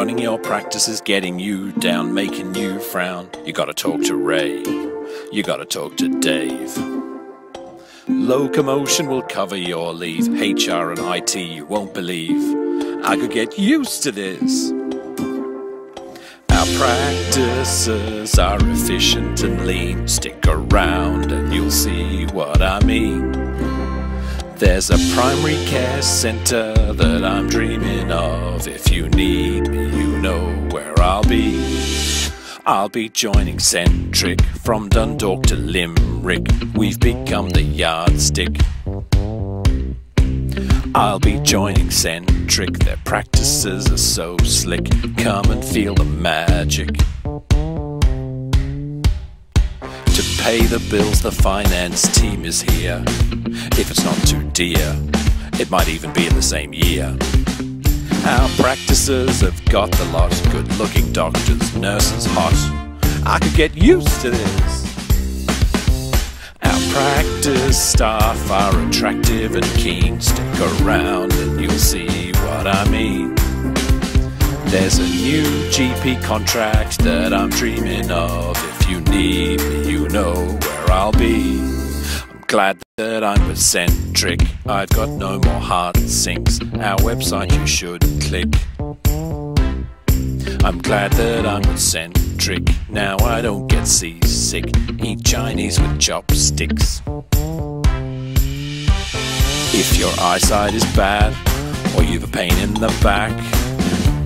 Running your practice is getting you down, making you frown. You gotta talk to Ray, you gotta talk to Dave. Locomotion will cover your leave. HR and IT, you won't believe. I could get used to this. Our practices are efficient and lean. Stick around and you'll see what I mean. There's a primary care centre that I'm dreaming of. If you need me, you know where I'll be. I'll be joining Centric from Dundalk to Limerick. We've become the yardstick. I'll be joining Centric. Their practices are so slick. Come and feel the magic. To pay the bills, the finance team is here. If it's not too dear, it might even be in the same year. Our practices have got the lot. Good-looking doctors, nurses hot. I could get used to this. Our practice staff are attractive and keen. Stick around and you'll see what I mean. There's a new GP contract that I'm dreaming of. If you need me, you know where I'll be. I'm glad that I'm with Centric. I've got no more heart sinks. Our website you should click. I'm glad that I'm with Centric. Now I don't get seasick. Eat Chinese with chopsticks. If your eyesight is bad or you've a pain in the back,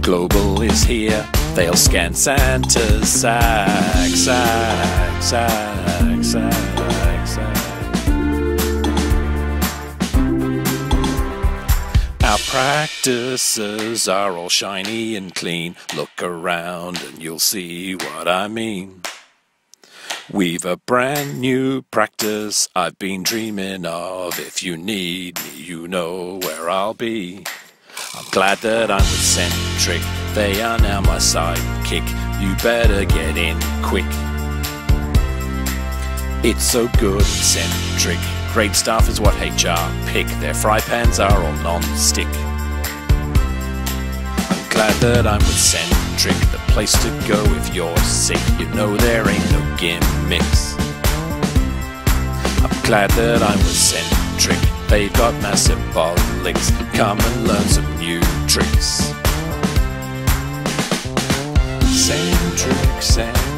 Global is here. They'll scan Santa's sack, sack, sack, sack, sack. Our practices are all shiny and clean. Look around and you'll see what I mean. We've a brand new practice I've been dreaming of. If you need me, you know where I'll be. I'm glad that I'm with Centric. They are now my sidekick. You better get in quick. It's so good at Centric. Great staff is what HR pick. Their fry pans are all non-stick. I'm glad that I'm with Centric. The place to go if you're sick. You know there ain't no gimmicks. I'm glad that I'm with Centric. They've got massive bollocks. Come and learn some new tricks. Centric, Centric.